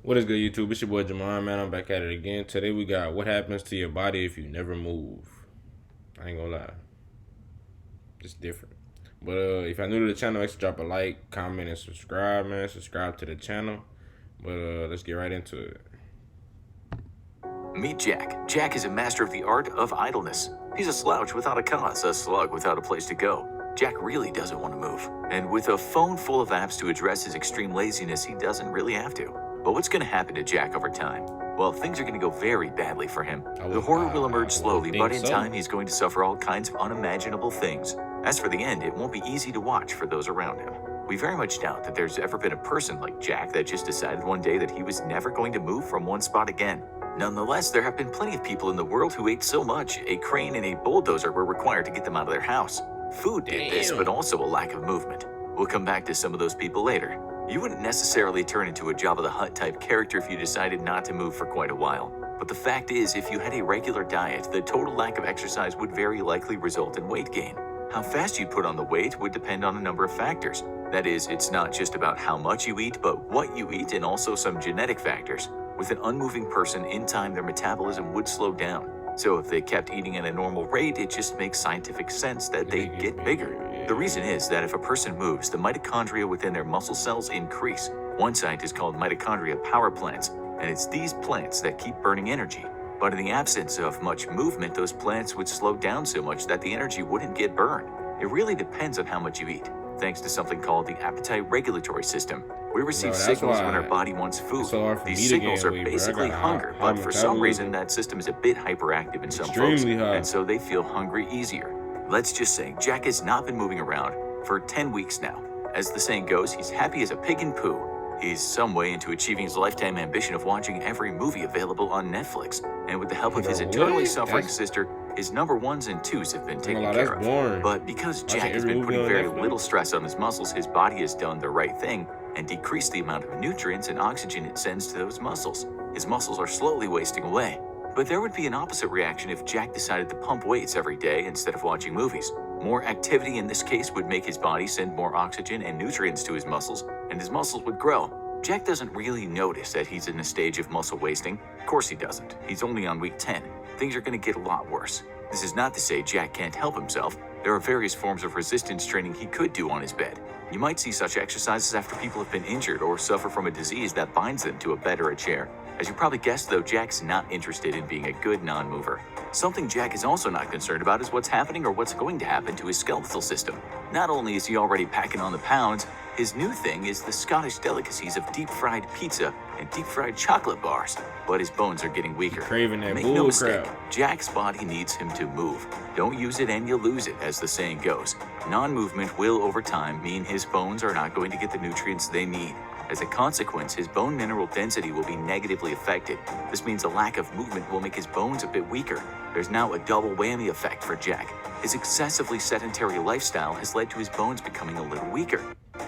What is good, YouTube? It's your boy Jamon, man. I'm back at it again. Today we got what happens to your body if you never move. I ain't gonna lie. It's different. But if you're new to the channel, make sure to drop a like, comment, and subscribe, man. Subscribe to the channel. But let's get right into it. Meet Jack. Jack is a master of the art of idleness. He's a slouch without a cause, a slug without a place to go. Jack really doesn't want to move. And with a phone full of apps to address his extreme laziness, he doesn't really have to. But what's going to happen to Jack over time? Well, things are going to go very badly for him. The horror will emerge slowly, but in time he's going to suffer all kinds of unimaginable things. As for the end, it won't be easy to watch for those around him. We very much doubt that there's ever been a person like Jack that just decided one day that he was never going to move from one spot again. Nonetheless, there have been plenty of people in the world who ate so much, a crane and a bulldozer were required to get them out of their house. Food did this, but also a lack of movement. We'll come back to some of those people later. You wouldn't necessarily turn into a Jabba the Hutt type character if you decided not to move for quite a while. But the fact is, if you had a regular diet, the total lack of exercise would very likely result in weight gain. How fast you'd put on the weight would depend on a number of factors. That is, it's not just about how much you eat, but what you eat and also some genetic factors. With an unmoving person, in time their metabolism would slow down. So if they kept eating at a normal rate, it just makes scientific sense that they get bigger. The reason is that if a person moves, the mitochondria within their muscle cells increase. One scientist called mitochondria power plants, and it's these plants that keep burning energy. But in the absence of much movement, those plants would slow down so much that the energy wouldn't get burned. It really depends on how much you eat, thanks to something called the appetite regulatory system. We receive signals when our body wants food. These signals are basically hunger, but for some reason that system is a bit hyperactive in some folks, and so they feel hungry easier. Let's just say Jack has not been moving around for 10 weeks now. As the saying goes, he's happy as a pig in poo. He's some way into achieving his lifetime ambition of watching every movie available on Netflix, and with the help of his eternally suffering sister, his number ones and twos have been taken care of. But because Jack has been putting very little stress on his muscles, his body has done the right thing and decreased the amount of nutrients and oxygen it sends to those muscles. His muscles are slowly wasting away. But there would be an opposite reaction if Jack decided to pump weights every day instead of watching movies. More activity in this case would make his body send more oxygen and nutrients to his muscles, and his muscles would grow. Jack doesn't really notice that he's in a stage of muscle wasting. Of course he doesn't. He's only on week 10. Things are going to get a lot worse. This is not to say Jack can't help himself. There are various forms of resistance training he could do on his bed. You might see such exercises after people have been injured or suffer from a disease that binds them to a bed or a chair. As you probably guessed, though, Jack's not interested in being a good non-mover. Something Jack is also not concerned about is what's happening or what's going to happen to his skeletal system. Not only is he already packing on the pounds, his new thing is the Scottish delicacies of deep-fried pizza and deep-fried chocolate bars. But his bones are getting weaker. Craving that Make no mistake, Jack's body needs him to move. Don't use it and you lose it, as the saying goes. Non-movement will, over time, mean his bones are not going to get the nutrients they need. As a consequence, his bone mineral density will be negatively affected. This means a lack of movement will make his bones a bit weaker. There's now a double whammy effect for Jack. His excessively sedentary lifestyle has led to his bones becoming a little weaker.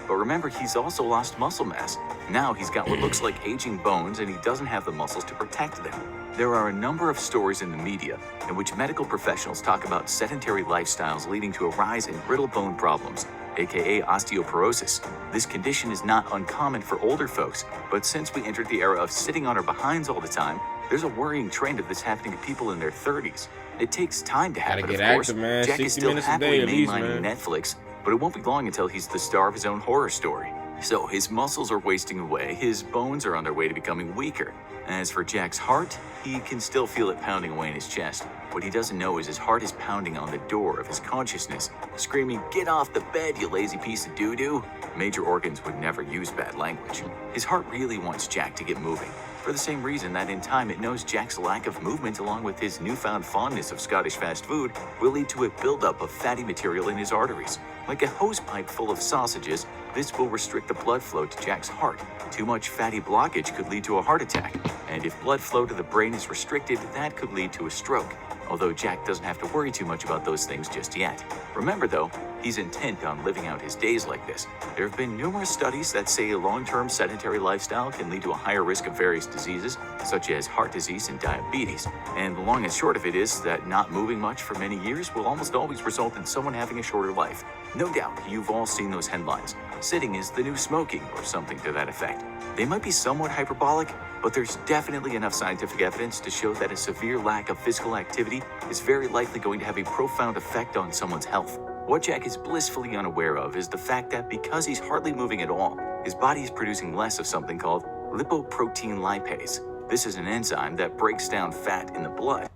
But remember, he's also lost muscle mass. Now he's got what looks like aging bones, and he doesn't have the muscles to protect them. There are a number of stories in the media in which medical professionals talk about sedentary lifestyles leading to a rise in brittle bone problems, aka osteoporosis. This condition is not uncommon for older folks, but since we entered the era of sitting on our behinds all the time, there's a worrying trend of this happening to people in their 30s. It takes time to happen, of course. Jack is still happily mainlining Netflix, but it won't be long until he's the star of his own horror story. So his muscles are wasting away, his bones are on their way to becoming weaker. As for Jack's heart, he can still feel it pounding away in his chest. What he doesn't know is his heart is pounding on the door of his consciousness, screaming, "Get off the bed, you lazy piece of doo-doo." Major organs would never use bad language. His heart really wants Jack to get moving, for the same reason that in time it knows Jack's lack of movement along with his newfound fondness of Scottish fast food will lead to a buildup of fatty material in his arteries. Like a hose pipe full of sausages, this will restrict the blood flow to Jack's heart. Too much fatty blockage could lead to a heart attack, and if blood flow to the brain is restricted, that could lead to a stroke. Although Jack doesn't have to worry too much about those things just yet. Remember though, he's intent on living out his days like this. There have been numerous studies that say a long-term sedentary lifestyle can lead to a higher risk of various diseases, such as heart disease and diabetes. And the long and short of it is that not moving much for many years will almost always result in someone having a shorter life. No doubt, you've all seen those headlines. Sitting is the new smoking, or something to that effect. They might be somewhat hyperbolic, but there's definitely enough scientific evidence to show that a severe lack of physical activity is very likely going to have a profound effect on someone's health. What Jack is blissfully unaware of is the fact that because he's hardly moving at all, his body is producing less of something called lipoprotein lipase. This is an enzyme that breaks down fat in the blood.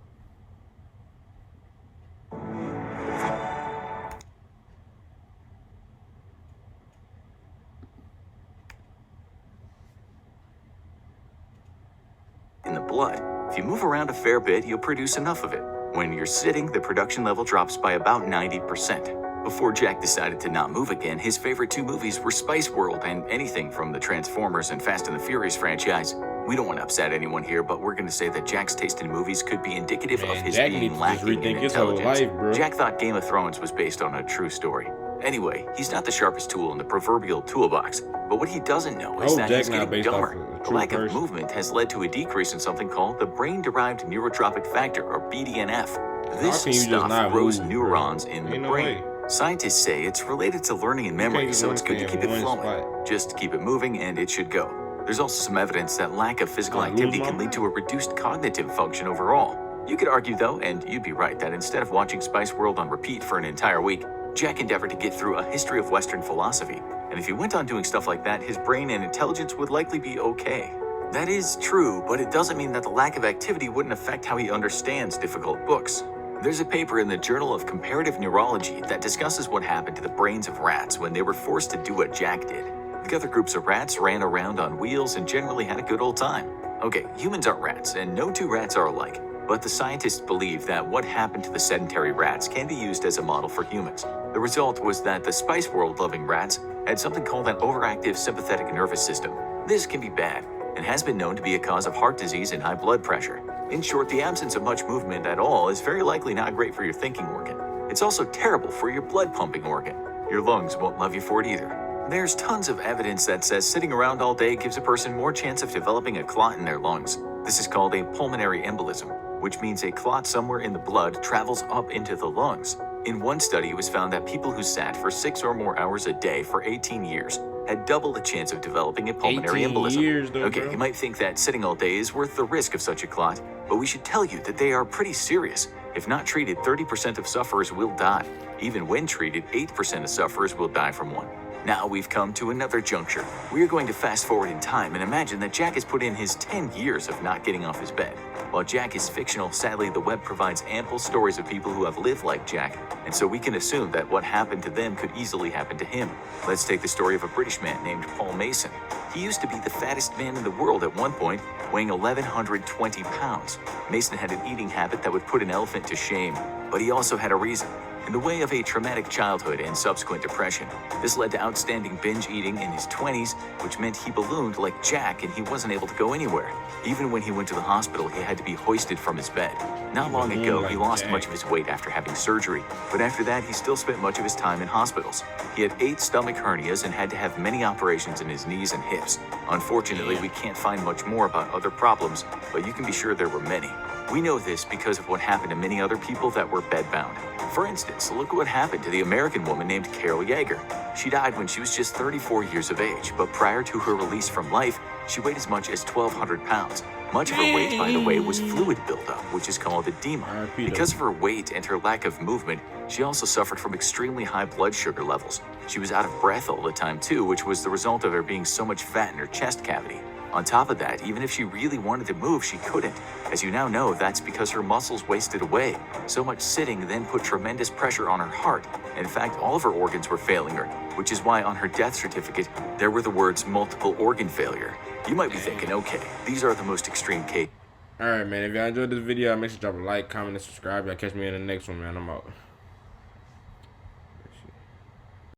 If you move around a fair bit, you'll produce enough of it. When you're sitting, the production level drops by about 90%. Before Jack decided to not move again, his favorite two movies were Spice World and anything from the Transformers and Fast and the Furious franchise. We don't want to upset anyone here, but we're going to say that Jack's taste in movies could be indicative of his being lacking in intelligence. Jack thought Game of Thrones was based on a true story. Anyway, he's not the sharpest tool in the proverbial toolbox, but what he doesn't know is that he's getting dumber. The lack of movement has led to a decrease in something called the brain-derived neurotrophic factor, or BDNF. This stuff grows neurons in the brain. Scientists say it's related to learning and memory, so it's good to keep it flowing. Just keep it moving and it should go. There's also some evidence that lack of physical activity can lead to a reduced cognitive function overall. You could argue, though, and you'd be right, that instead of watching Spice World on repeat for an entire week, Jack endeavored to get through a history of Western philosophy, and if he went on doing stuff like that, his brain and intelligence would likely be okay. That is true, but it doesn't mean that the lack of activity wouldn't affect how he understands difficult books. There's a paper in the Journal of Comparative Neurology that discusses what happened to the brains of rats when they were forced to do what Jack did. The other groups of rats ran around on wheels and generally had a good old time. Okay, humans aren't rats, and no two rats are alike. But the scientists believe that what happened to the sedentary rats can be used as a model for humans. The result was that the Spice World-loving rats had something called an overactive sympathetic nervous system. This can be bad, and has been known to be a cause of heart disease and high blood pressure. In short, the absence of much movement at all is very likely not great for your thinking organ. It's also terrible for your blood pumping organ. Your lungs won't love you for it either. There's tons of evidence that says sitting around all day gives a person more chance of developing a clot in their lungs. This is called a pulmonary embolism, which means a clot somewhere in the blood travels up into the lungs. In one study, it was found that people who sat for 6 or more hours a day for 18 years had double the chance of developing a pulmonary embolism. Okay, you might think that sitting all day is worth the risk of such a clot, but we should tell you that they are pretty serious. If not treated, 30% of sufferers will die. Even when treated, 8% of sufferers will die from one. Now we've come to another juncture. We are going to fast forward in time and imagine that Jack has put in his 10 years of not getting off his bed. While Jack is fictional, sadly the web provides ample stories of people who have lived like Jack, and so we can assume that what happened to them could easily happen to him. Let's take the story of a British man named Paul Mason. He used to be the fattest man in the world at one point, weighing 1,120 pounds. Mason had an eating habit that would put an elephant to shame, but he also had a reason. In the way of a traumatic childhood and subsequent depression. This led to outstanding binge eating in his 20s, which meant he ballooned like Jack and he wasn't able to go anywhere. Even when he went to the hospital, he had to be hoisted from his bed. Not long ago, he lost much of his weight after having surgery, but after that, he still spent much of his time in hospitals. He had 8 stomach hernias and had to have many operations in his knees and hips. Unfortunately, we can't find much more about other problems, but you can be sure there were many. We know this because of what happened to many other people that were bedbound. For instance, look what happened to the American woman named Carol Yeager. She died when she was just 34 years of age, but prior to her release from life, she weighed as much as 1,200 pounds. Much of her weight, by the way, was fluid buildup, which is called edema. Because of her weight and her lack of movement, she also suffered from extremely high blood sugar levels. She was out of breath all the time too, which was the result of there being so much fat in her chest cavity. On top of that, even if she really wanted to move, she couldn't. As you now know, that's because her muscles wasted away. So much sitting then put tremendous pressure on her heart. In fact, all of her organs were failing her, which is why on her death certificate, there were the words multiple organ failure. You might be thinking, okay, these are the most extreme cases. Alright, man, if y'all enjoyed this video, make sure to drop a like, comment, and subscribe. Y'all catch me in the next one, man. I'm out.